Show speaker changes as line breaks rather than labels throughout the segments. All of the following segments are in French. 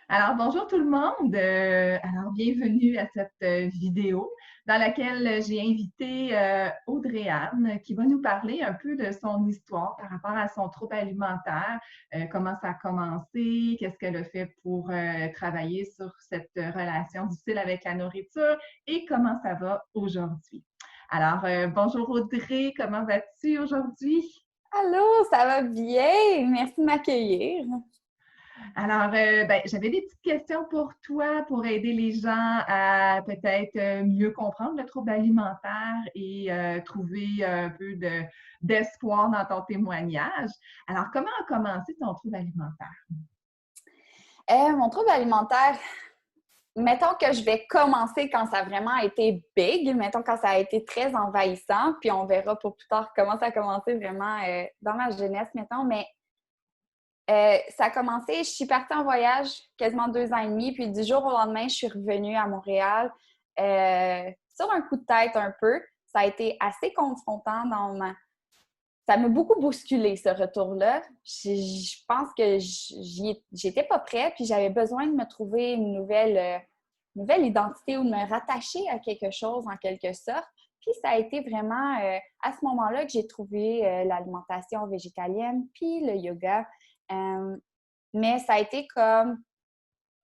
Alors, bonjour tout le monde. Bienvenue à cette vidéo dans laquelle j'ai invité Audrey-Anne qui va nous parler un peu de son histoire par rapport à son trouble alimentaire, comment ça a commencé, qu'est-ce qu'elle a fait pour travailler sur cette relation difficile avec la nourriture et comment ça va aujourd'hui. Bonjour Audrey, comment vas-tu aujourd'hui?
Allô, ça va bien? Merci de m'accueillir.
J'avais des petites questions pour toi pour aider les gens à peut-être mieux comprendre le trouble alimentaire et trouver un peu d'espoir dans ton témoignage. Alors, comment a commencé ton trouble alimentaire?
Mon trouble alimentaire, mettons que je vais commencer quand ça a vraiment été big, mettons quand ça a été très envahissant, puis on verra pour plus tard comment ça a commencé vraiment dans ma jeunesse, mettons, mais ça a commencé, je suis partie en voyage quasiment 2 ans et demi, puis du jour au lendemain, je suis revenue à Montréal sur un coup de tête un peu. Ça a été assez confrontant Ça m'a beaucoup bousculé, ce retour-là. Je pense que j'étais pas prête, puis j'avais besoin de me trouver une nouvelle identité ou de me rattacher à quelque chose en quelque sorte. Puis ça a été vraiment à ce moment-là que j'ai trouvé l'alimentation végétalienne, puis le yoga. Euh, mais ça a été comme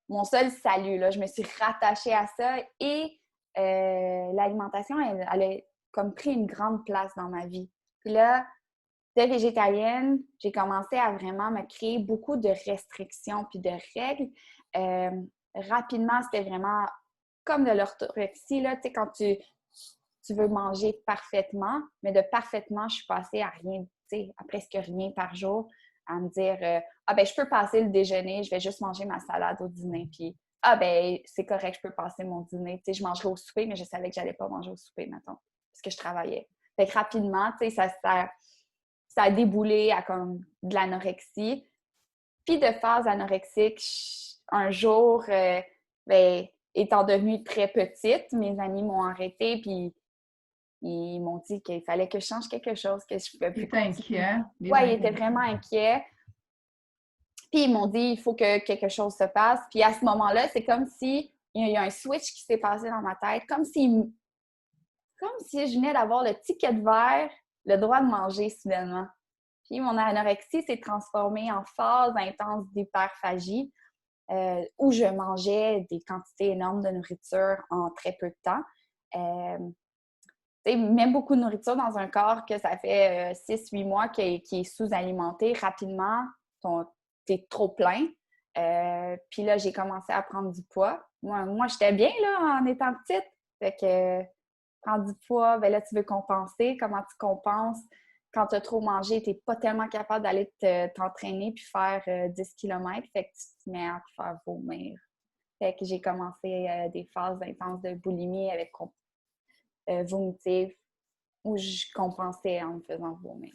mon seul salut, là. Je me suis rattachée à ça et l'alimentation, elle a comme pris une grande place dans ma vie. Puis là, de végétalienne, j'ai commencé à vraiment me créer beaucoup de restrictions puis de règles. Euh, Rapidement, c'était vraiment comme de l'orthorexie, là, tu sais, quand tu veux manger parfaitement, mais de parfaitement, je suis passée à rien, tu sais, à presque rien par jour, à me dire ah ben je peux passer le déjeuner, je vais juste manger ma salade au dîner, puis ah ben c'est correct, je peux passer mon dîner, tu sais, je mangerai au souper, mais je savais que j'allais pas manger au souper, mettons, parce que je travaillais. Fait que rapidement, tu sais, ça a déboulé à comme de l'anorexie. Puis de phase anorexique, un jour, ben, étant devenue très petite, mes amis m'ont arrêtée, puis ils m'ont dit qu'il fallait que je change quelque chose, que je ne pouvais plus
Les
continuer.
inquiets, les
Ouais, ils étaient vraiment
inquiétudes.
inquiets. Puis ils m'ont dit, il faut que quelque chose se passe. Puis à ce moment-là, c'est comme si il y a un switch qui s'est passé dans ma tête, comme si je venais d'avoir le ticket vert, le droit de manger soudainement. Puis mon anorexie s'est transformée en phase intense d'hyperphagie où je mangeais des quantités énormes de nourriture en très peu de temps. Même beaucoup de nourriture dans un corps que ça fait 6-8 mois qui est sous-alimenté, rapidement, tu es trop plein. Puis là, j'ai commencé à prendre du poids. Moi j'étais bien là en étant petite. Fait que prendre du poids, ben là, tu veux compenser. Comment tu compenses? Quand tu as trop mangé, tu n'es pas tellement capable d'aller t'entraîner puis faire 10 km. Fait que tu te mets à te faire vomir. Fait que j'ai commencé des phases intenses de boulimie avec vomitif où je compensais en me faisant vomir.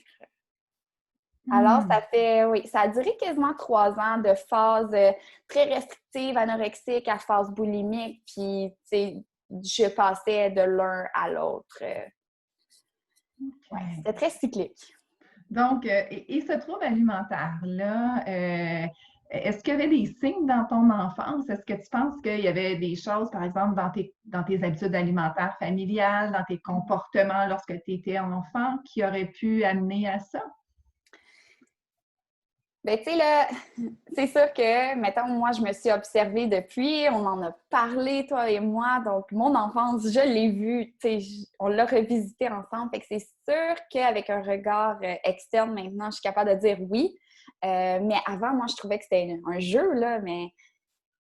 Alors,
Hmm.
oui, ça a duré quasiment 3 ans de phase très restrictive, anorexique à phase boulimique. Puis, tu sais, je passais de l'un à l'autre. Ouais,
OK.
c'était très cyclique.
Donc, et ce trouble alimentaire-là, est-ce qu'il y avait des signes dans ton enfance? Est-ce que tu penses qu'il y avait des choses, par exemple, dans tes habitudes alimentaires familiales, dans tes comportements lorsque tu étais enfant, qui auraient pu amener à ça?
Ben, tu sais, là, c'est sûr que, mettons, moi, je me suis observée depuis, on en a parlé, toi et moi, donc mon enfance, je l'ai vue, tu sais, on l'a revisité ensemble, fait que c'est sûr qu'avec un regard externe, maintenant, je suis capable de dire oui, mais avant, moi, je trouvais que c'était un jeu, là, mais,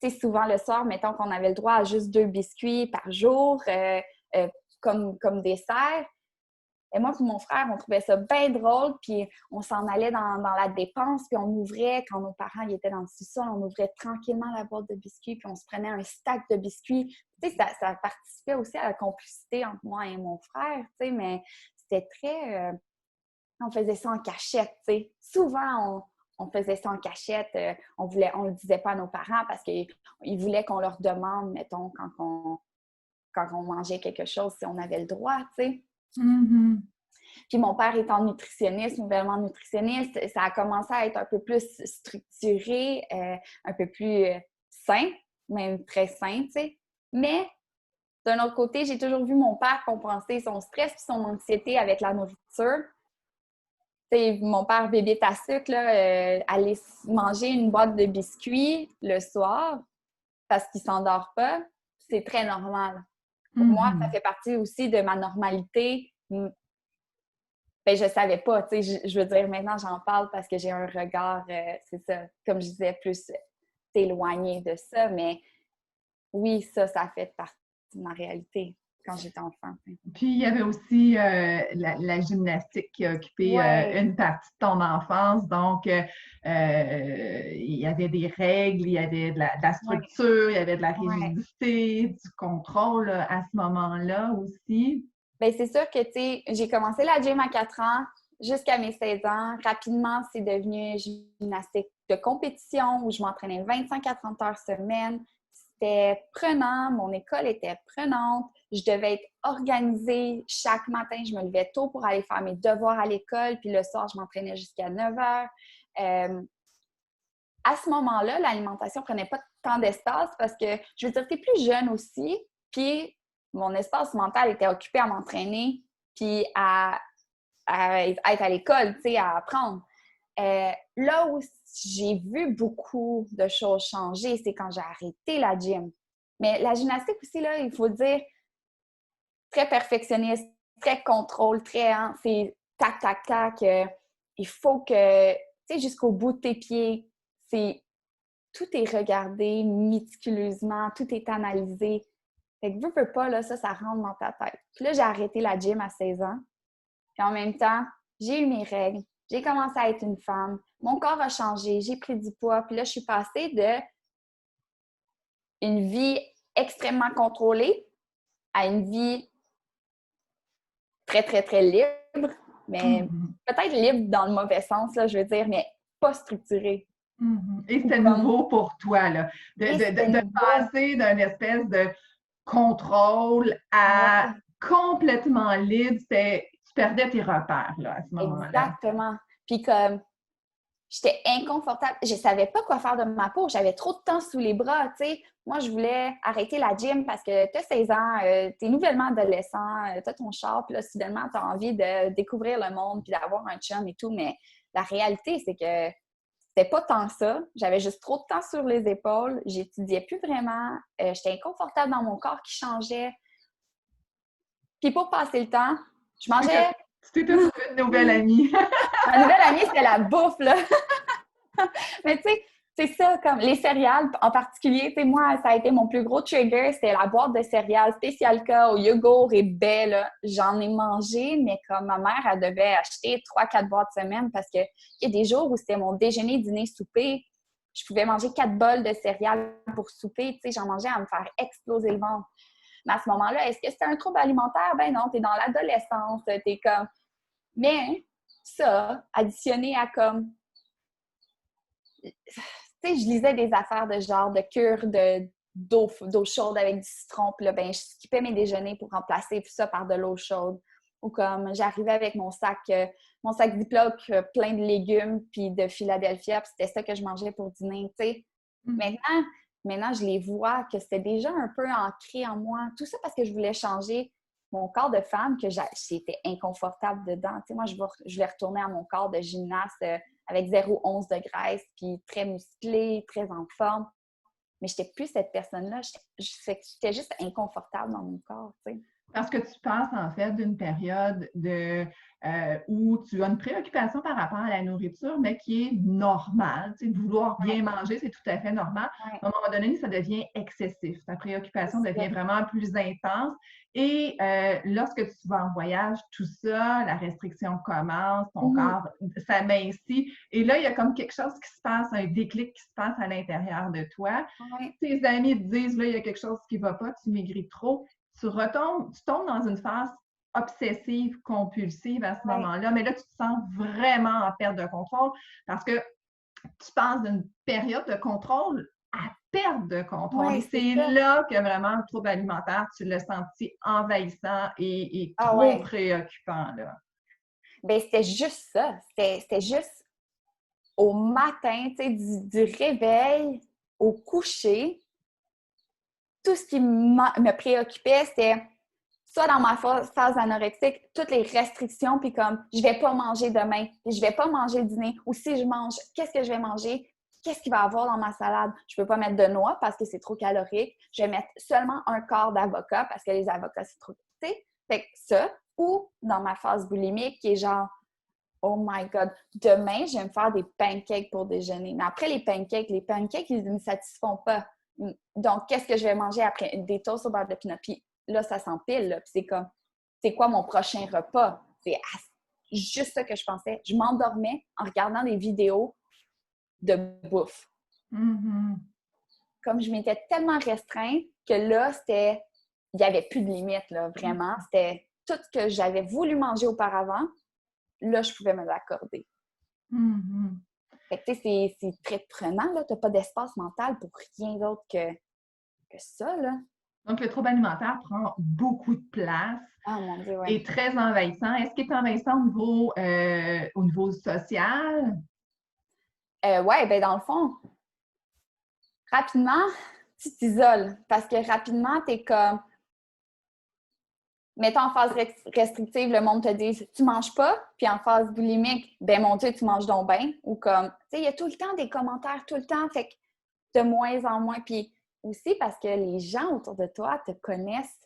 tu sais, souvent le soir, mettons qu'on avait le droit à juste 2 biscuits par jour, euh, comme dessert, et moi et mon frère, on trouvait ça bien drôle, puis on s'en allait dans la dépense, puis on ouvrait, quand nos parents ils étaient dans le sous-sol, on ouvrait tranquillement la boîte de biscuits, puis on se prenait un stack de biscuits. Tu sais, ça participait aussi à la complicité entre moi et mon frère, tu sais, mais c'était très... on faisait ça en cachette, tu sais. Souvent, on faisait ça en cachette. On le disait pas à nos parents parce qu'ils voulaient qu'on leur demande, mettons, quand on mangeait quelque chose, si on avait le droit, tu sais.
Mhm.
Puis mon père étant nutritionniste, nouvellement nutritionniste, ça a commencé à être un peu plus structuré, un peu plus sain, même très sain, tu sais. Mais d'un autre côté, j'ai toujours vu mon père compenser son stress et son anxiété avec la nourriture. T'sais, mon père, bébé à sucre, là, aller manger une boîte de biscuits le soir parce qu'il ne s'endort pas, c'est très normal. Pour moi, ça fait partie aussi de ma normalité. Ben, je savais pas, tu sais, je veux dire, maintenant, j'en parle parce que j'ai un regard, c'est ça, comme je disais, plus éloigné de ça, mais oui, ça fait partie de ma réalité quand j'étais enfant.
Puis, il y avait aussi la gymnastique qui a occupé
Ouais,
une partie de ton enfance. Donc, il y avait des règles, il y avait de la
ouais,
structure, il y avait de la
ouais.
rigidité, du contrôle à ce moment-là aussi.
Bien, c'est sûr que, tu sais, j'ai commencé la gym à 4 ans jusqu'à mes 16 ans. Rapidement, c'est devenu gymnastique de compétition où je m'entraînais 25 à 30 heures semaine. C'était prenant, mon école était prenante. Je devais être organisée chaque matin. Je me levais tôt pour aller faire mes devoirs à l'école, puis le soir, je m'entraînais jusqu'à 9 heures. À ce moment-là, l'alimentation prenait pas tant d'espace parce que, je veux dire, tu es plus jeune aussi, puis mon espace mental était occupé à m'entraîner, puis à être à l'école, tu sais, à apprendre. Là où j'ai vu beaucoup de choses changer, c'est quand j'ai arrêté la gym. Mais la gymnastique aussi, là, il faut dire, très perfectionniste, très contrôle, très, hein, c'est tac, tac, tac. Il faut que, tu sais, jusqu'au bout de tes pieds, c'est tout est regardé méticuleusement, tout est analysé. Fait que veux pas, là, ça rentre dans ta tête. Puis là, j'ai arrêté la gym à 16 ans. Puis en même temps, j'ai eu mes règles. J'ai commencé à être une femme. Mon corps a changé. J'ai pris du poids. Puis là, je suis passée de une vie extrêmement contrôlée à une vie très, très, très libre. Mais
Mhm.
peut-être libre dans le mauvais sens, là, je veux dire, mais pas structurée.
Mhm. Et
Ou
c'était
comme,
nouveau pour toi, là,
et c'était
de
nouveau.
passer d'une espèce de contrôle à
Ouais.
complètement libre. Tu perdais tes repères, là, à ce moment-là.
Exactement. Puis comme, j'étais inconfortable. Je savais pas quoi faire de ma peau. J'avais trop de temps sous les bras, tu sais. Moi, je voulais arrêter la gym parce que tu as 16 ans, tu es nouvellement adolescent, tu as ton char, puis là, soudainement, tu as envie de découvrir le monde puis d'avoir un chum et tout. Mais la réalité, c'est que c'était pas tant ça. J'avais juste trop de temps sur les épaules. J'étudiais plus vraiment. J'étais inconfortable dans mon corps qui changeait. Puis pour passer le temps, je mangeais.
Tu t'étais trouvé une nouvelle amie.
Ma nouvelle amie, c'était la bouffe, là. Mais tu sais, c'est ça, comme les céréales en particulier. Tu sais, moi, ça a été mon plus gros trigger. C'était la boîte de céréales Spécial K au yogourt et baie, là. J'en ai mangé, mais comme ma mère, elle devait acheter 3-4 boîtes semaine parce qu'il y a des jours où c'était mon déjeuner, dîner, souper. Je pouvais manger 4 bols de céréales pour souper. Tu sais, j'en mangeais à me faire exploser le ventre. Mais à ce moment-là, est-ce que c'était un trouble alimentaire? Ben non, t'es dans l'adolescence, t'es comme... Mais ça, additionné à comme tu sais, je lisais des affaires de genre de cure d'eau chaude avec du citron. Puis là, ben, je skippais mes déjeuners pour remplacer tout ça par de l'eau chaude. Ou comme j'arrivais avec mon sac Ziploc plein de légumes puis de Philadelphia, puis c'était ça que je mangeais pour dîner, tu sais. Maintenant, je les vois que c'était déjà un peu ancré en moi. Tout ça parce que je voulais changer mon corps de femme, que j'étais inconfortable dedans. Tu sais, moi, je voulais retourner à mon corps de gymnaste avec 0,11 de graisse, puis très musclé, très en forme. Mais je n'étais plus cette personne-là. J'étais juste inconfortable dans mon corps, tu sais.
Parce que tu passes en fait d'une période où tu as une préoccupation par rapport à la nourriture, mais qui est normale. Tu sais, de vouloir
Ouais,
bien manger, c'est tout à fait normal.
ouais,
À un moment donné, ça devient excessif. Ta
c'est
préoccupation devient
ça.
vraiment plus intense. Et lorsque tu vas en voyage, tout ça, la restriction commence, ton
Mhm.
corps s'amincit. Et là, il y a comme quelque chose qui se passe, un déclic qui se passe à l'intérieur de toi.
Ouais,
Tes amis te disent, là, il y a quelque chose qui ne va pas, tu maigris trop, tu tombes dans une phase obsessive, compulsive à ce
ouais,
moment-là, mais là, tu te sens vraiment en perte de contrôle parce que tu passes d'une période de contrôle à perte de contrôle.
ouais,
Et
c'est
c'est
ça.
là que vraiment le trouble alimentaire, tu l'as senti envahissant et
Ah
trop
ouais.
préoccupant, là.
Ben, c'était juste ça. C'était juste au matin, tu sais, du réveil. au coucher, tout ce qui me préoccupait, c'était soit dans ma phase anorexique, toutes les restrictions, puis comme je vais pas manger demain, puis je vais pas manger le dîner, ou si je mange, qu'est-ce que je vais manger? Qu'est-ce qu'il va y avoir dans ma salade? Je peux pas mettre de noix parce que c'est trop calorique. Je vais mettre seulement un quart d'avocat parce que les avocats, c'est trop... Tu sais? Fait que ça, ou dans ma phase boulimique qui est genre oh my God, demain, je vais me faire des pancakes pour déjeuner. Mais après les pancakes, ils ne me satisfont pas. Donc, qu'est-ce que je vais manger après? Des toasts au beurre de pinot. Puis là, ça s'empile. Puis c'est comme, c'est quoi mon prochain repas? C'est juste ça que je pensais. Je m'endormais en regardant des vidéos de bouffe.
Mm-hmm.
Comme je m'étais tellement restreinte que là, il n'y avait plus de limite, là, vraiment. C'était tout ce que j'avais voulu manger auparavant. Là, je pouvais me l'accorder.
Mm-hmm.
Fait que, tu sais, c'est très prenant, là. Tu n'as pas d'espace mental pour rien d'autre que ça, là.
Donc, le trouble alimentaire prend beaucoup de place
Ah, mon Dieu, ouais.
et très envahissant. Est-ce qu'il est envahissant au niveau social?
Ouais, ben dans le fond, rapidement, tu t'isoles. Parce que rapidement, tu es comme... Mettons en phase restrictive, le monde te dit tu manges pas, puis en phase boulimique, ben mon Dieu, tu manges donc bien. Ou comme, tu sais, il y a tout le temps des commentaires, tout le temps, fait que de moins en moins. Puis aussi parce que les gens autour de toi te connaissent.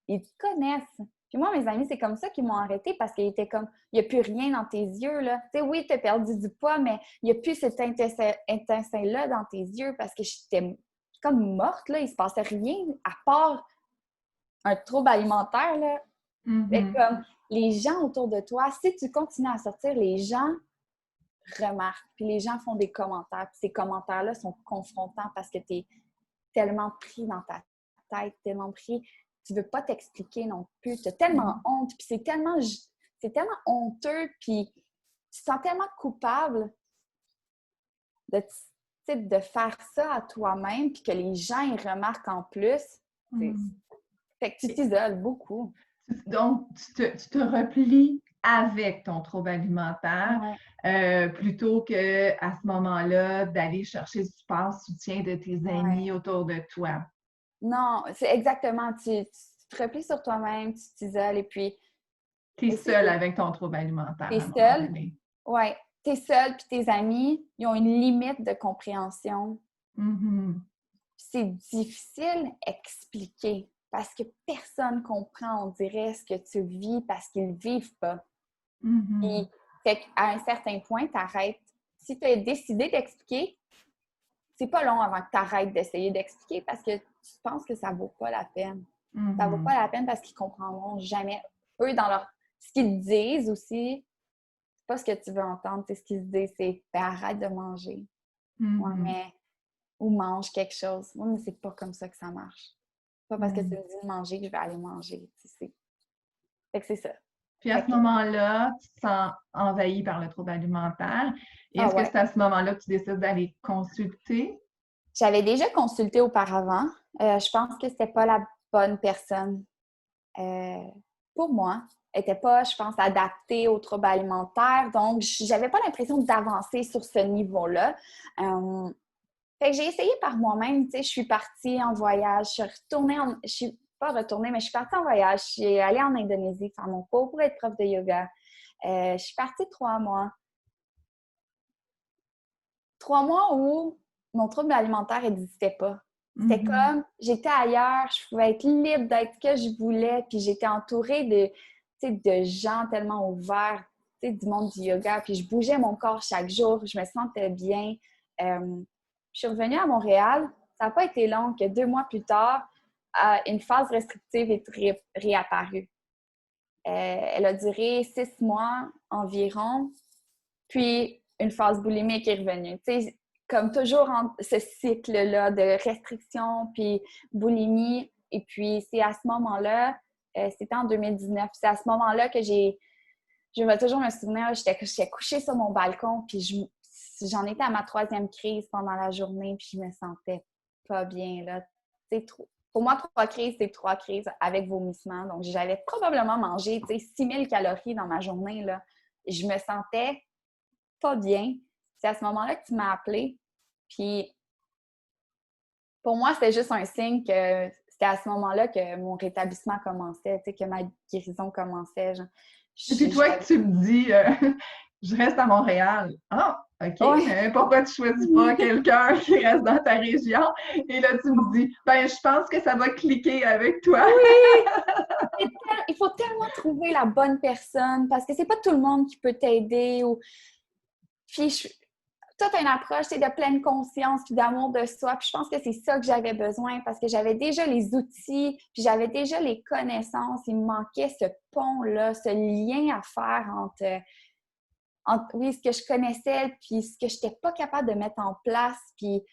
Ils te connaissent. Puis moi, mes amis, c'est comme ça qu'ils m'ont arrêté parce qu'ils étaient comme, il n'y a plus rien dans tes yeux, là. Tu sais, oui, tu as perdu du poids, mais il n'y a plus cet étincelle-là dans tes yeux parce que j'étais comme morte, là. Il se passait rien à part un trouble alimentaire, là. Fait comme les gens autour de toi, si tu continues à sortir, les gens remarquent, puis les gens font des commentaires. Puis ces commentaires-là sont confrontants parce que tu es tellement pris dans ta tête, tellement pris, tu veux pas t'expliquer non plus. Tu as tellement honte, puis c'est tellement honteux, puis tu te sens tellement coupable de faire ça à toi-même, puis que les gens ils remarquent en plus. Fait que tu t'isoles beaucoup.
Donc, tu te replies avec ton trouble alimentaire plutôt qu'à ce moment-là d'aller chercher du support, soutien de tes amis autour de toi.
Non, c'est exactement. Tu te replies sur toi-même, tu t'isoles et puis...
Tu es seule avec ton trouble alimentaire
Tu es
à un moment
seule.
donné.
Oui, tu es seule puis tes amis, ils ont une limite de compréhension. C'est difficile à expliquer parce que personne comprend, on dirait, ce que tu vis parce qu'ils ne vivent pas. Puis, fait qu'à un certain point, tu arrêtes. Si tu as décidé d'expliquer, c'est pas long avant que tu arrêtes d'essayer d'expliquer parce que tu penses que ça vaut pas la peine. Ça vaut pas la peine parce qu'ils comprendront jamais. Eux, ce qu'ils te disent aussi, c'est pas ce que tu veux entendre. C'est ce qu'ils te disent, c'est ben, arrête de manger. Ouais, ou mange quelque chose. Oui, mais c'est pas comme ça que ça marche. Pas parce que tu me dis de manger que je vais aller manger. Fait que c'est ça.
Puis à ce moment-là, tu te sens envahi par le trouble alimentaire. Et est-ce que c'est à ce moment-là que tu décides d'aller consulter?
J'avais déjà consulté auparavant. Je pense que c'était pas la bonne personne pour moi. Elle n'était pas, je pense, adaptée au trouble alimentaire. Donc, j'avais pas l'impression d'avancer sur ce niveau-là. Fait que j'ai essayé par moi-même. Tu sais, je suis partie en voyage. Je suis pas retournée, mais je suis partie en voyage. Je suis allée en Indonésie faire mon cours pour être prof de yoga. Je suis partie 3 mois. 3 mois où mon trouble alimentaire n'existait pas. C'était comme, j'étais ailleurs, je pouvais être libre d'être ce que je voulais, puis j'étais entourée de gens tellement ouverts, du monde du yoga, puis je bougeais mon corps chaque jour, je me sentais bien. Je suis revenue à Montréal, ça n'a pas été long que 2 mois plus tard, une phase restrictive est réapparue. Elle a duré 6 mois environ, puis une phase boulimique est revenue. Tu sais, comme toujours, ce cycle-là de restriction puis boulimie. Et puis, c'est à ce moment-là, c'était en 2019, c'est à ce moment-là que je vais toujours me souvenir, j'étais couchée sur mon balcon, puis j'en étais à ma 3e crise pendant la journée, puis je me sentais pas bien, là. Pour moi, 3 crises, c'est 3 crises avec vomissement. Donc, j'avais probablement mangé, 6000 calories dans ma journée, là. Je me sentais pas bien. C'est à ce moment-là que tu m'as appelée. Puis Pour moi, c'était juste un signe que c'était à ce moment-là que mon rétablissement commençait, tu sais, que ma guérison commençait. Genre,
Et puis toi, que tu me dis, je reste à Montréal. Ah, OK,
ouais.
mais pourquoi tu choisis pas quelqu'un qui reste dans ta région? Et là, tu me dis, ben, je pense que ça va cliquer avec toi.
Oui! Il faut tellement trouver la bonne personne parce que c'est pas tout le monde qui peut t'aider. Puis toute une approche, c'est de pleine conscience puis d'amour de soi. Puis je pense que c'est ça que j'avais besoin parce que j'avais déjà les outils, puis j'avais déjà les connaissances. Il me manquait ce pont-là, ce lien à faire entre oui, ce que je connaissais puis ce que je n'étais pas capable de mettre en place. Puis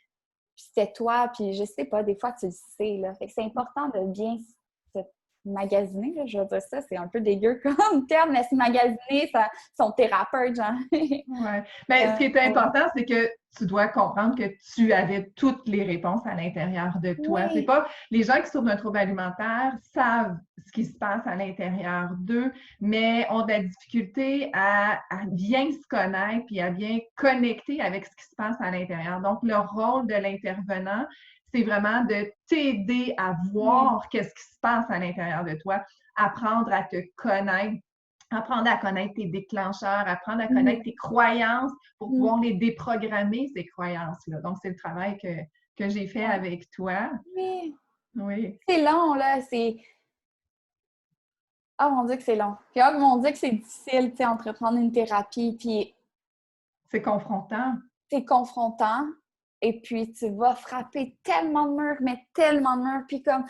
c'était toi, puis je sais pas, des fois tu le sais, là. Fait que c'est important de bien se magasiner, là, je veux dire ça, c'est un peu dégueu comme terme, mais se magasiner son thérapeute, genre.
Ouais. Mais ce qui est important, c'est que tu dois comprendre que tu avais toutes les réponses à l'intérieur de toi. C'est
Oui,
pas les gens qui souffrent d'un trouble alimentaire savent ce qui se passe à l'intérieur d'eux, mais ont de la difficulté à bien se connaître puis à bien connecter avec ce qui se passe à l'intérieur. Donc, le rôle de l'intervenant, c'est vraiment de t'aider à
oui,
voir qu'est-ce qui se passe à l'intérieur de toi, apprendre à te connaître, apprendre à connaître tes déclencheurs, apprendre à connaître
oui,
tes croyances pour
oui,
pouvoir les déprogrammer, ces croyances-là. Donc, c'est le travail que j'ai fait avec toi.
oui.
Oui,
C'est long, là, c'est... Oh mon Dieu que c'est long. Puis oh mon Dieu que c'est difficile, tu sais, entreprendre une thérapie, puis
c'est confrontant.
c'est confrontant, et puis tu vas frapper tellement de murs, mais tellement de murs, puis comme,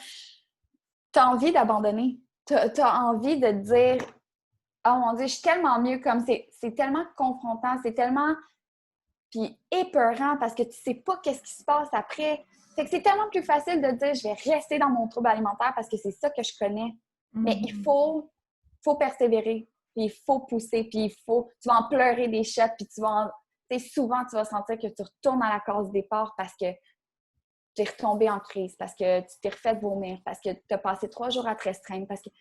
t'as envie d'abandonner. T'as envie de te dire, oh mon Dieu, je suis tellement mieux, comme c'est tellement confrontant, c'est tellement, puis épeurant, parce que tu sais pas qu'est-ce qui se passe après. Fait que c'est tellement plus facile de dire, je vais rester dans mon trouble alimentaire parce que c'est ça que je connais. Mais il
Mhm.
faut persévérer, puis il faut pousser, puis tu vas en pleurer des shots, puis souvent, tu vas sentir que tu retournes à la case départ parce que tu es retombé en crise, parce que tu t'es refait vomir, parce que tu as passé 3 jours à te restreindre, parce qu'il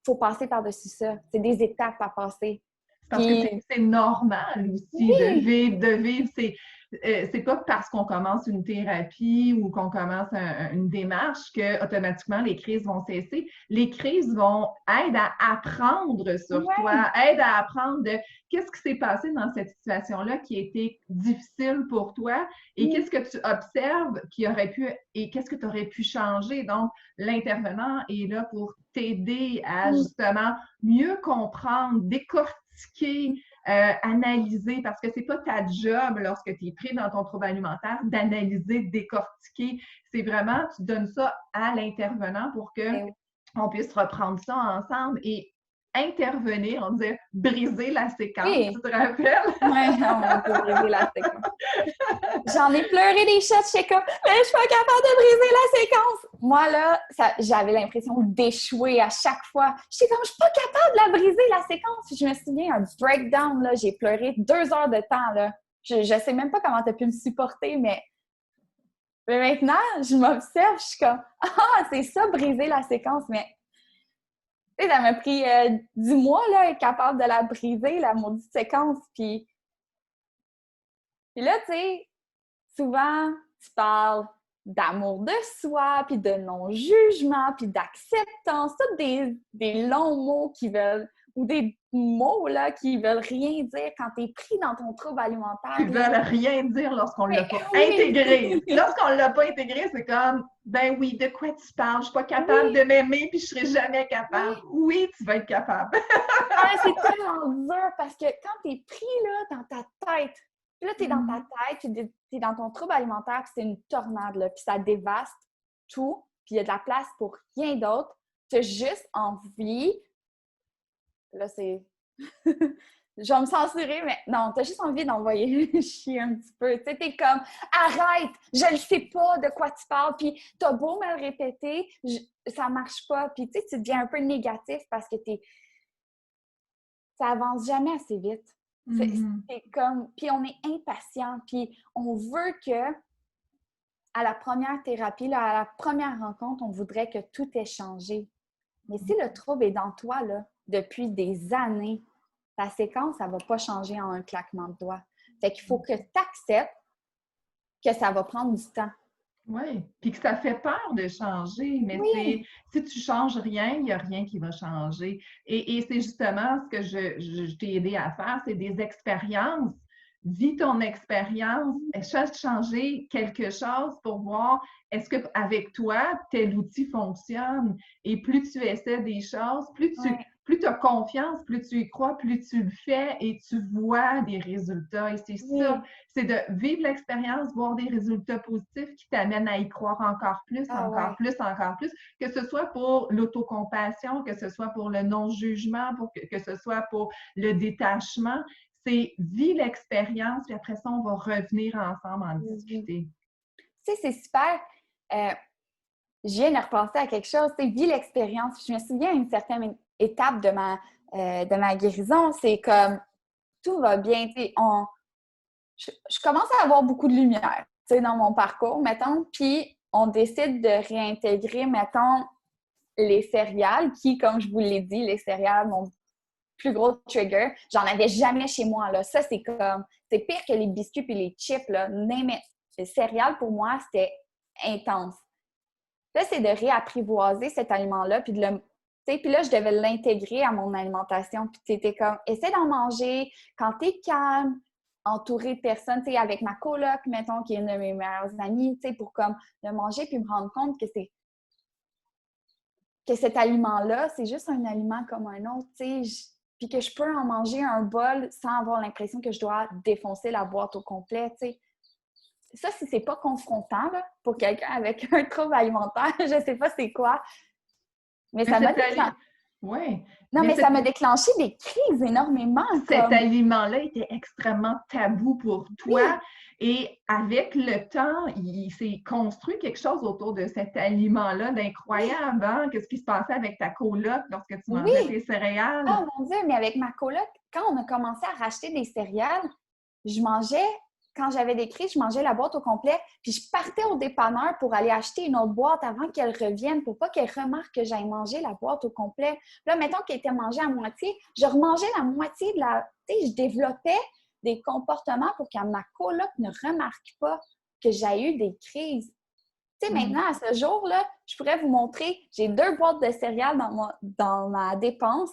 faut passer par-dessus ça. C'est des étapes à passer.
Parce que
Puis,
c'est normal aussi de
oui,
vivre, de vivre. C'est pas parce qu'on commence une thérapie ou qu'on commence une démarche que automatiquement les crises vont cesser. Les crises vont aider à apprendre sur
ouais,
toi, aident à apprendre de qu'est-ce qui s'est passé dans cette situation-là qui a été difficile pour toi et
oui,
qu'est-ce que tu observes qui aurait pu et qu'est-ce que tu aurais pu changer. Donc, l'intervenant est là pour t'aider à
oui,
justement mieux comprendre, décortiquer, analyser, parce que c'est pas ta job lorsque tu es pris dans ton trouble alimentaire d'analyser, de décortiquer. C'est vraiment, tu donnes ça à l'intervenant pour que
oui.
on puisse reprendre ça ensemble et intervenir, on disait briser la séquence, tu
Oui.
te rappelles?
Ouais, oh mon Dieu, briser la séquence. J'en ai pleuré des shots, j'étais comme, mais je suis pas capable de briser la séquence. Moi, là, j'avais l'impression d'échouer à chaque fois. J'étais comme, je suis pas capable de la briser, la séquence. Puis je me souviens, un breakdown, là, j'ai pleuré 2 heures de temps, là. Je sais même pas comment tu as pu me supporter, mais maintenant, je m'observe, je suis comme, ah, c'est ça, briser la séquence. Mais, tu sais, ça m'a pris 10 mois, là, être capable de la briser, la maudite séquence. Puis là, tu sais, souvent, tu parles d'amour de soi, puis de non-jugement, puis d'acceptance, tous des longs mots qui veulent, ou des mots là, qui veulent rien dire quand tu es pris dans ton trouble
Qui
alimentaire. Là.
veulent rien dire lorsqu'on
Mais
l'a pas
oui!
intégré. Lorsqu'on l'a pas intégré, c'est comme, ben oui, de quoi tu parles? Je suis pas capable de
Oui!
m'aimer, puis je serai jamais capable.
Oui!
Oui, tu vas être capable.
Ah, c'est tellement dur parce que quand tu es pris là, dans ta tête, puis là, tu es dans ta tête, puis tu es dans ton trouble alimentaire, puis c'est une tornade, là, puis ça dévaste tout, puis il y a de la place pour rien d'autre. Tu as juste envie. Là, c'est. Je vais me censurer, mais non, t'as juste envie d'envoyer chier un petit peu. Tu sais, t'es comme, arrête, je ne sais pas de quoi tu parles, puis t'as beau me le répéter, ça marche pas. Puis tu sais, tu deviens un peu négatif parce que ça avance jamais assez vite.
Mhm.
C'est comme, puis on est impatient, puis on veut que, à la première thérapie, là, à la première rencontre, on voudrait que tout ait changé. Mais si le trouble est dans toi, là, depuis des années, ta séquence, ça ne va pas changer en un claquement de doigts. Fait qu'il faut que tu acceptes que ça va prendre du temps.
Oui, puis que ça fait peur de changer, mais c'est
Oui,
si tu changes rien, il n'y a rien qui va changer. Et c'est justement ce que je t'ai aidé à faire, c'est des expériences. Vis ton expérience, essaie de changer quelque chose pour voir est-ce que avec toi, tel outil fonctionne. Et plus tu essaies des choses,
oui,
plus tu as confiance, plus tu y crois, plus tu le fais et tu vois des résultats. Et c'est ça,
oui.
c'est de vivre l'expérience, voir des résultats positifs qui t'amènent à y croire encore plus,
Ah
encore
ouais.
plus, encore plus, que ce soit pour l'autocompassion, que ce soit pour le non-jugement, que ce soit pour le détachement. C'est vivre l'expérience, puis après ça, on va revenir ensemble en
Mhm.
discuter.
Tu sais, c'est super. Euh, je viens de repenser à quelque chose. Tu sais, vis l'expérience. Je me souviens à une certaine étape de ma guérison, c'est comme tout va bien. Tu sais, je commence à avoir beaucoup de lumière, tu sais, dans mon parcours, mettons, puis on décide de réintégrer, mettons, les céréales qui, comme je vous l'ai dit, les céréales, mon plus gros trigger, j'en avais jamais chez moi, là. Ça, c'est pire que les biscuits et les chips, là. Les céréales, pour moi, c'était intense. Là, c'est de réapprivoiser cet aliment-là, puis de le... Puis là, je devais l'intégrer à mon alimentation. Puis c'était comme, essaie d'en manger quand t'es calme, entouré de personnes, tu sais, avec ma coloc, mettons, qui est une de mes meilleures amies, tu sais, pour comme le manger, puis me rendre compte que cet aliment-là, c'est juste un aliment comme un autre, tu sais, puis que je peux en manger un bol sans avoir l'impression que je dois défoncer la boîte au complet, tu sais. Ça, si c'est pas confrontant, là, pour quelqu'un avec un trouble alimentaire, je sais pas c'est quoi, mais
Mais
ça m'a déclenché.
ouais,
Non,
mais
mais ça m'a déclenché des crises énormément,
cet
comme
aliment-là était extrêmement tabou pour toi.
oui,
Et avec le temps, il s'est construit quelque chose autour de cet aliment-là
oui,
d'incroyable. Hein? Qu'est-ce qui se passait avec ta coloc lorsque tu mangeais
oui.
tes céréales?
Oh mon Dieu, mais avec ma coloc, quand on a commencé à racheter des céréales, je mangeais, quand j'avais des crises, je mangeais la boîte au complet, puis je partais au dépanneur pour aller acheter une autre boîte avant qu'elle revienne, pour pas qu'elle remarque que j'aille manger la boîte au complet. Là, mettons qu'elle était mangée à moitié, je remangeais la moitié de la... Tu sais, je développais des comportements pour que ma coloc ne remarque pas que j'ai eu des crises. Tu sais,
Mm.
maintenant, à ce jour-là, je pourrais vous montrer, j'ai 2 boîtes de céréales dans ma dépense.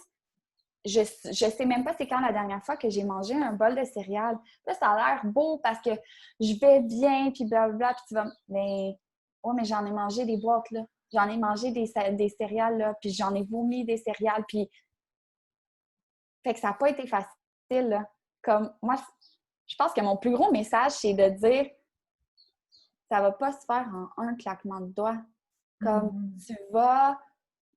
Je sais même pas c'est quand la dernière fois que j'ai mangé un bol de céréales. Là, ça a l'air beau parce que je vais bien, puis blablabla, puis tu vas... Mais, ouais, mais j'en ai mangé des boîtes, là. J'en ai mangé des céréales, là, puis j'en ai vomi des céréales, puis... Fait que ça n'a pas été facile, là. Comme, moi, je pense que mon plus gros message, c'est de dire, ça va pas se faire en un claquement de doigts. Comme,
Mhm.
tu vas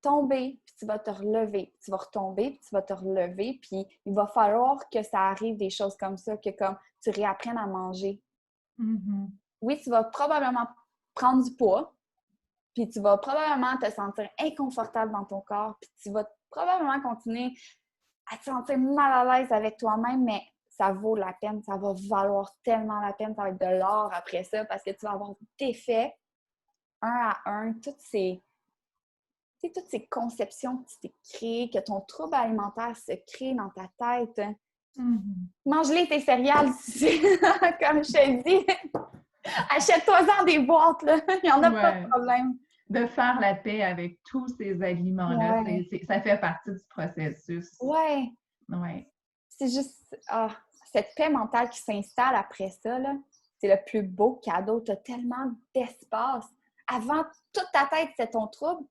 tomber, puis tu vas te relever. Tu vas retomber, puis tu vas te relever, puis il va falloir que ça arrive des choses comme ça, que comme tu réapprennes à manger.
Mhm.
Oui, tu vas probablement prendre du poids, puis tu vas probablement te sentir inconfortable dans ton corps, puis tu vas probablement continuer à te sentir mal à l'aise avec toi-même, mais ça vaut la peine, ça va valoir tellement la peine, ça va être de l'or après ça, parce que tu vas avoir défait un à un toutes ces conceptions que tu t'es créées, que ton trouble alimentaire se crée dans ta tête.
Mhm.
Mange-les tes céréales, comme je te dis. Achète-toi-en des boîtes, là. Il n'y en a pas de
Ouais.
problème.
De faire la paix avec tous ces aliments-là,
Ouais.
ça fait partie du processus.
Ouais.
Ouais.
C'est juste cette paix mentale qui s'installe après ça, là. C'est le plus beau cadeau. Tu as tellement d'espace. Avant, toute ta tête, c'est ton trouble.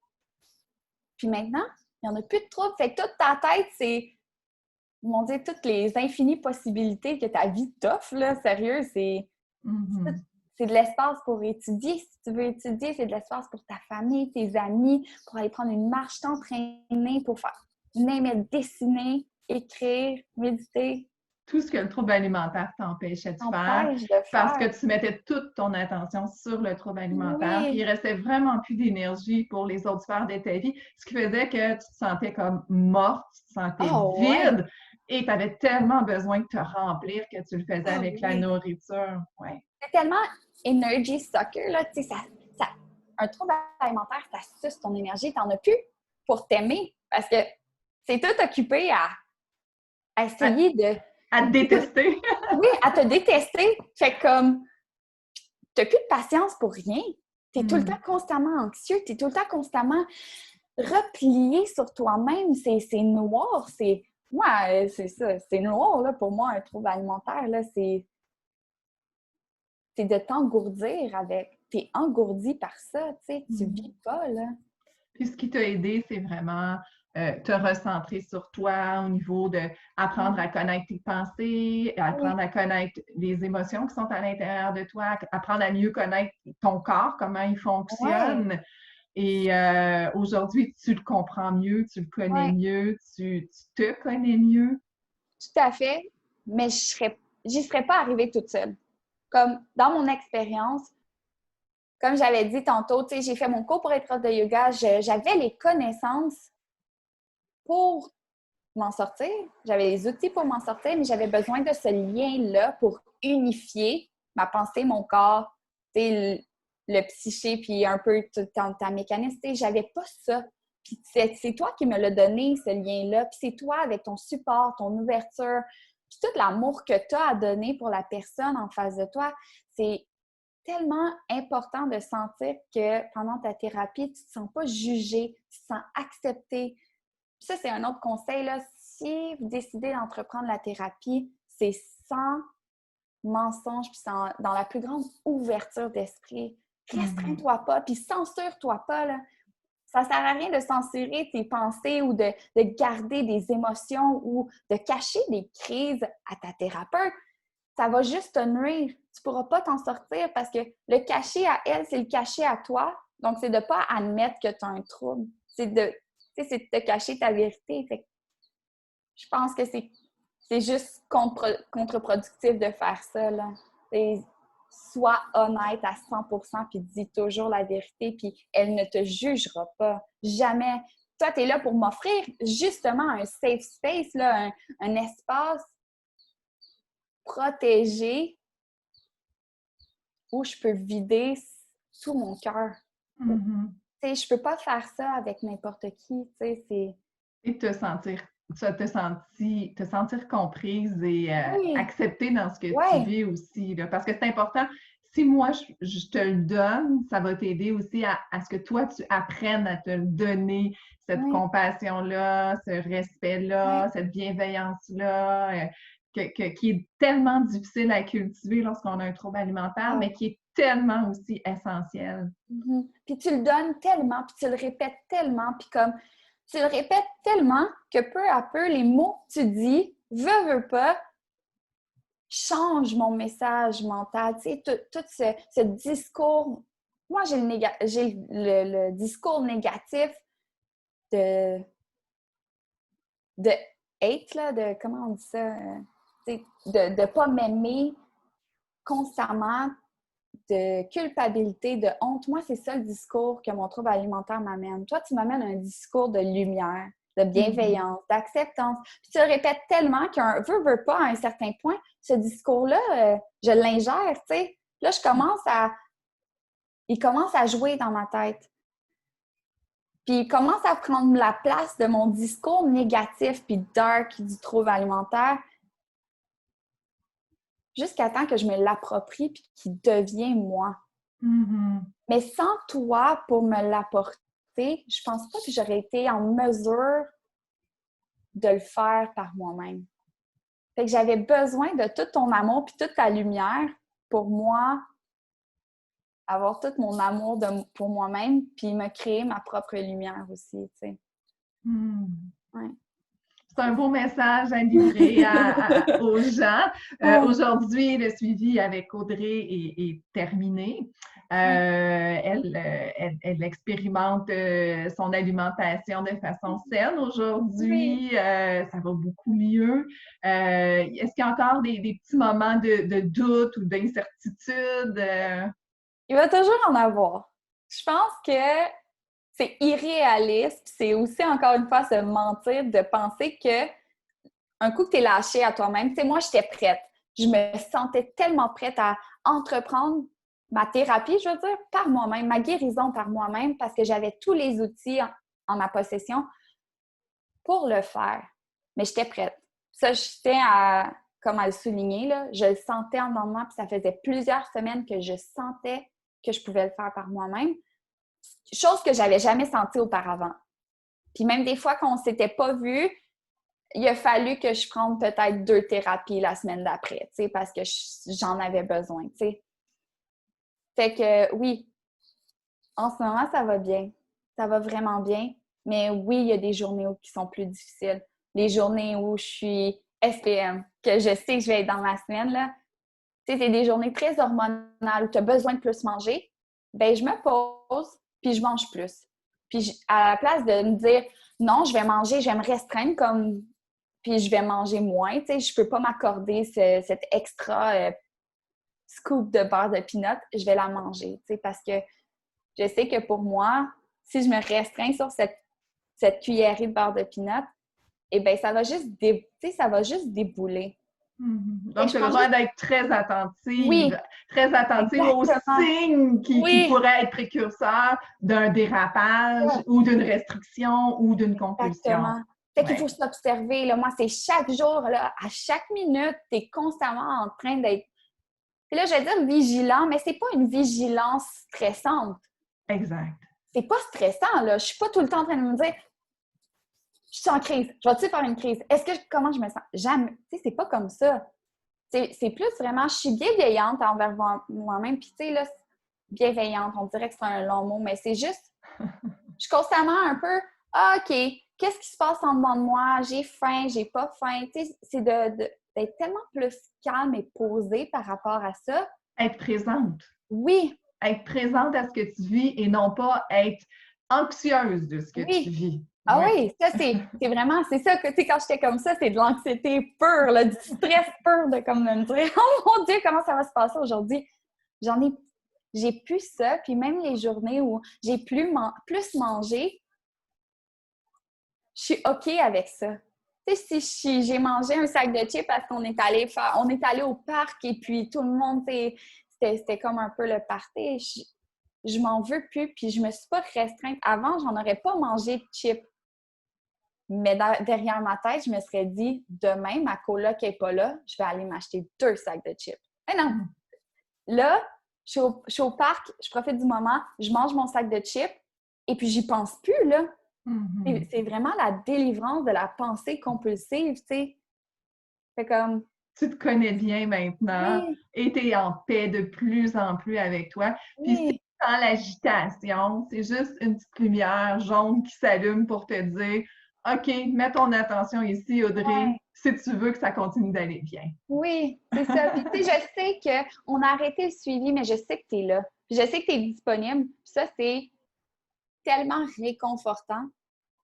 Puis maintenant, il n'y en a plus de trouble. Fait que toute ta tête, c'est mon Dieu, toutes les infinies possibilités que ta vie t'offre, là, sérieux,
Mhm.
c'est de l'espace pour étudier. Si tu veux étudier, c'est de l'espace pour ta famille, tes amis, pour aller prendre une marche, t'entraîner, pour faire même dessiner, écrire, méditer,
Tout ce que le trouble alimentaire t'empêchait de faire
t'empêche de
parce que
faire.
tu mettais toute ton attention sur le trouble alimentaire, puis il
Oui.
restait vraiment plus d'énergie pour les autres sphères de ta vie, ce qui faisait que tu te sentais comme morte, tu te sentais
Oh ouais.
vide et tu avais tellement besoin de te remplir que tu le faisais
Ah
avec la
oui.
nourriture. Ouais.
C'est tellement energy sucker, là, tu sais, ça, un trouble alimentaire, ça suce ton énergie, t'en as plus pour t'aimer parce que c'est tout occupé à
À,
essayer de...
à te
C'est tout,
détester.
oui, à te détester. Fait que comme, t'as plus de patience pour rien. Tu es tout le temps constamment anxieux, tu es tout le temps constamment replié sur toi-même. C'est noir, c'est ça, c'est noir là, pour moi, un trouble alimentaire, là, c'est de t'engourdir avec. Tu es engourdi par ça, tu sais, tu vis pas, là.
Puis ce qui t'a aidé, c'est vraiment te recentrer sur toi au niveau de apprendre à connaître tes pensées, apprendre à connaître les émotions qui sont à l'intérieur de toi, apprendre à mieux connaître ton corps, comment il fonctionne. Et aujourd'hui, tu le comprends mieux, tu le connais
Ouais,
mieux, tu te connais mieux.
tout à fait. Mais j'y serais pas arrivée toute seule. Comme dans mon expérience, comme j'avais dit tantôt, tu sais, j'ai fait mon cours pour être prof de yoga, j'avais les connaissances pour m'en sortir. J'avais les outils pour m'en sortir, mais j'avais besoin de ce lien-là pour unifier ma pensée, mon corps, tu sais, le psyché, puis un peu ta mécanisme. Tu sais, j'avais pas ça. Puis c'est toi qui me l'as donné, ce lien-là. Puis c'est toi avec ton support, ton ouverture, puis tout l'amour que tu as à donner pour la personne en face de toi. C'est tellement important de sentir que pendant ta thérapie, tu ne te sens pas jugé, tu te sens accepté. Puis ça, c'est un autre conseil, là. Si vous décidez d'entreprendre la thérapie, c'est sans mensonge, puis dans la plus grande ouverture d'esprit. Restreins-toi pas, puis censure-toi pas, là. Ça ne sert à rien de censurer tes pensées ou de garder des émotions ou de cacher des crises à ta thérapeute. Ça va juste te nuire. Tu ne pourras pas t'en sortir parce que le cacher à elle, c'est le cacher à toi. Donc, c'est de ne pas admettre que tu as un trouble. C'est de te cacher ta vérité. Fait que je pense que c'est juste contre-productif de faire ça, là. Sois honnête à 100% puis dis toujours la vérité puis elle ne te jugera pas. Jamais. Toi, tu es là pour m'offrir justement un safe space, là, un espace protégé où je peux vider tout mon cœur. Je peux pas faire ça avec n'importe qui. C'est...
Et te sentir comprise et
Oui,
acceptée dans ce que tu
ouais,
vis aussi. Là, parce que c'est important. Si moi, je te le donne, ça va t'aider aussi à ce que toi, tu apprennes à te le donner, cette
oui,
compassion-là, ce respect-là,
oui.
cette bienveillance-là, qui est tellement difficile à cultiver lorsqu'on a un trouble alimentaire,
Ah.
mais qui est tellement aussi essentiel.
Puis tu le donnes tellement, puis tu le répètes tellement, puis comme tu le répètes tellement que peu à peu, les mots que tu dis, veux pas, changent mon message mental. Tu sais, tout ce discours. Moi, j'ai le discours négatif de, de hate, là, de comment on dit ça? Tu sais, de ne pas m'aimer constamment, de culpabilité, de honte. Moi, c'est ça le discours que mon trouble alimentaire m'amène. Toi, tu m'amènes un discours de lumière, de bienveillance, d'acceptance. Puis tu le répètes tellement qu'un veut pas, à un certain point, ce discours-là, je l'ingère, tu sais. Là, il commence à jouer dans ma tête. Puis il commence à prendre la place de mon discours négatif puis dark du trouble alimentaire jusqu'à temps que je me l'approprie puis qu'il devienne moi. Mais sans toi pour me l'apporter, je pense pas que j'aurais été en mesure de le faire par moi-même. Fait que j'avais besoin de tout ton amour puis toute ta lumière pour moi, avoir tout mon amour pour moi-même puis me créer ma propre lumière aussi, tu sais. Ouais.
C'est un beau message à livrer aux gens. Aujourd'hui, le suivi avec Audrey est terminé. Elle expérimente son alimentation de façon saine
Oui.
aujourd'hui. Ça va beaucoup mieux. Est-ce qu'il y a encore des petits moments de doute ou d'incertitude?
Il va toujours en avoir. Je pense que c'est irréaliste, c'est aussi encore une fois se mentir de penser que un coup que tu es lâché à toi-même, tu sais, moi, j'étais prête. Je me sentais tellement prête à entreprendre ma thérapie, je veux dire, par moi-même, ma guérison par moi-même, parce que j'avais tous les outils en ma possession pour le faire. Mais j'étais prête. Ça, je tiens comme à le souligner, là, je le sentais en dedans de moi, puis ça faisait plusieurs semaines que je sentais que je pouvais le faire par moi-même. Chose que j'avais jamais sentie auparavant. Puis même des fois qu'on s'était pas vu, il a fallu que je prenne peut-être 2 thérapies la semaine d'après, tu sais, parce que j'en avais besoin, tu sais. Fait que oui, en ce moment, ça va bien. Ça va vraiment bien. Mais oui, il y a des journées qui sont plus difficiles. Des journées où je suis SPM, que je sais que je vais être dans ma semaine, là. Tu sais, c'est des journées très hormonales où tu as besoin de plus manger. Ben je me pose, puis je mange plus. Puis à la place de me dire non, je vais manger, je vais me restreindre comme puis je vais manger moins, tu sais, je peux pas m'accorder cet extra scoop de beurre de peanut, je vais la manger, tu sais, parce que je sais que pour moi, si je me restreins sur cette cuillerée de beurre de peanut, eh bien, ça va juste, ça va juste débouler.
Donc, tu as besoin d'être très
Oui,
attentive aux
exactement.
signes qui
Oui,
pourraient être précurseurs d'un dérapage ou d'une restriction ou d'une compulsion.
exactement. Fait qu'il faut
Ouais.
s'observer. Là. Moi, c'est chaque jour, là, à chaque minute, tu es constamment en train d'être. Puis là, je vais dire vigilant, mais c'est pas une vigilance stressante.
Exact.
C'est pas stressant, là. Je suis pas tout le temps en train de me dire je suis en crise. Je vais-tu faire une crise? Comment je me sens? Jamais. Tu sais, c'est pas comme ça. C'est plus vraiment, je suis bienveillante envers moi-même. Puis, tu sais, là, bienveillante, on dirait que c'est un long mot, mais c'est juste, je suis constamment un peu, ah, OK, qu'est-ce qui se passe en dedans de moi? J'ai faim, j'ai pas faim. Tu sais, c'est d'être tellement plus calme et posée par rapport à ça.
Être présente.
Oui,
Être présente à ce que tu vis et non pas être anxieuse de ce que tu
oui.
vis.
Ah
Oui.
oui, ça, c'est vraiment, c'est ça que, tu sais, quand j'étais comme ça, c'est de l'anxiété pure, là, du stress pur de comme de me dire, oh mon Dieu, comment ça va se passer aujourd'hui? J'en ai, j'ai plus ça, puis même les journées où j'ai plus mangé, je suis OK avec ça. Tu sais, si j'ai mangé un sac de chips parce qu'on est allé au parc et puis tout le monde, c'était comme un peu le party. Je m'en veux plus, puis je me suis pas restreinte. Avant, j'en aurais pas mangé de chips. Mais derrière ma tête, je me serais dit, demain, ma coloc n'est pas là, je vais aller m'acheter 2 sacs de chips. Mais non! Là, je suis au parc, je profite du moment, je mange mon sac de chips et puis j'y pense plus, là.
Mm-hmm.
C'est vraiment la délivrance de la pensée compulsive, tu sais. C'est comme,
Tu te connais bien maintenant
oui,
et tu es en paix de plus en plus avec toi. Puis si
oui,
dans l'agitation, c'est juste une petite lumière jaune qui s'allume pour te dire OK, mets ton attention ici, Audrey,
ouais,
si tu veux que ça continue d'aller bien.
oui, c'est ça. Puis tu sais, je sais qu'on a arrêté le suivi, mais je sais que tu es là. Puis je sais que tu es disponible. Puis ça, c'est tellement réconfortant.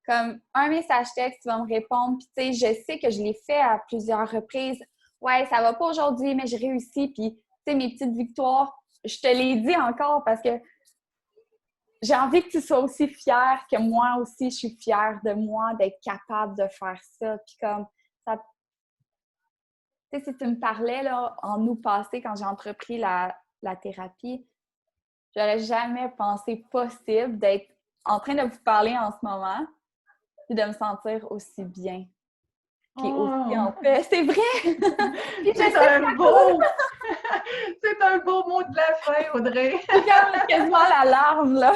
Comme un message texte, tu vas me répondre. Puis, tu sais, je sais que je l'ai fait à plusieurs reprises. Ouais, ça va pas aujourd'hui, mais j'ai réussi. Puis, tu sais, mes petites victoires, je te l'ai dit encore parce que j'ai envie que tu sois aussi fière que moi aussi, je suis fière de moi, d'être capable de faire ça. Puis, comme, ça, tu sais, si tu me parlais, là, en août passé, quand j'ai entrepris la thérapie, j'aurais jamais pensé possible d'être en train de vous parler en ce moment puis de me sentir aussi bien. Puis aussi
Oh,
en paix. C'est vrai! Puis je sais
c'est
que
un beau, c'est un beau mot de la fin, Audrey.
j'ai comme quasiment la larme, là.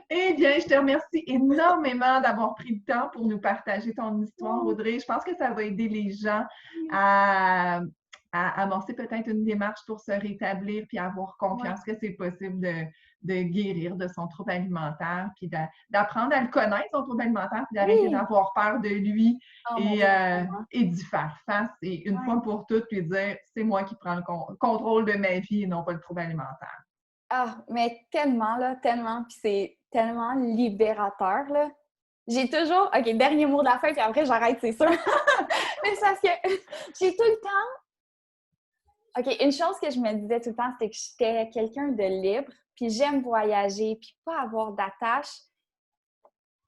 Eh bien, je te remercie énormément d'avoir pris le temps pour nous partager ton histoire, Audrey. Je pense que ça va aider les gens à, à amorcer peut-être une démarche pour se rétablir puis avoir
Ouais.
confiance que c'est possible de guérir de son trouble alimentaire, puis d'apprendre à le connaître, son trouble alimentaire, puis d'arrêter
Oui!
d'avoir peur de lui
Oh mon Dieu, tellement.
et d'y faire face et une
Ouais.
fois pour toutes, lui dire c'est moi qui prends le contrôle de ma vie et non pas le trouble alimentaire.
Ah, mais tellement, là, tellement. Puis c'est tellement libérateur, là. J'ai toujours... OK, dernier mot de la fin, puis après, j'arrête, c'est sûr. Mais c'est parce que j'ai tout le temps... OK, une chose que je me disais tout le temps, c'était que j'étais quelqu'un de libre, puis j'aime voyager, puis pas avoir d'attache.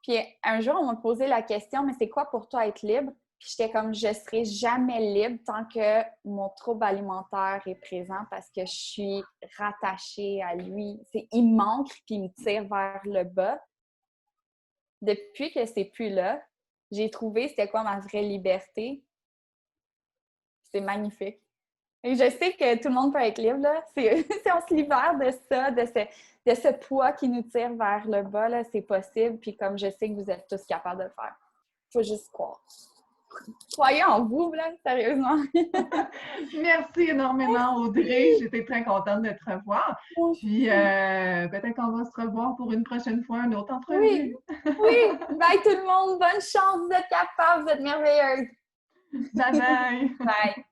Puis un jour, on m'a posé la question, mais c'est quoi pour toi être libre? Puis j'étais comme, je serai jamais libre tant que mon trouble alimentaire est présent parce que je suis rattachée à lui. Il manque puis il me tire vers le bas. Depuis que c'est plus là, j'ai trouvé c'était quoi ma vraie liberté. C'est magnifique. Et je sais que tout le monde peut être libre, là. Si on se libère de ça, de ce poids qui nous tire vers le bas, là, c'est possible. Puis comme je sais que vous êtes tous capables de le faire. Faut juste croire. Croyez en vous, là, sérieusement.
Merci énormément, Audrey. J'étais très contente de te revoir. Puis peut-être qu'on va se revoir pour une prochaine fois, une autre
Oui,
entrevue.
oui. Bye tout le monde. Bonne chance. Vous êtes capables. Vous êtes merveilleuse.
Bye bye.
Bye.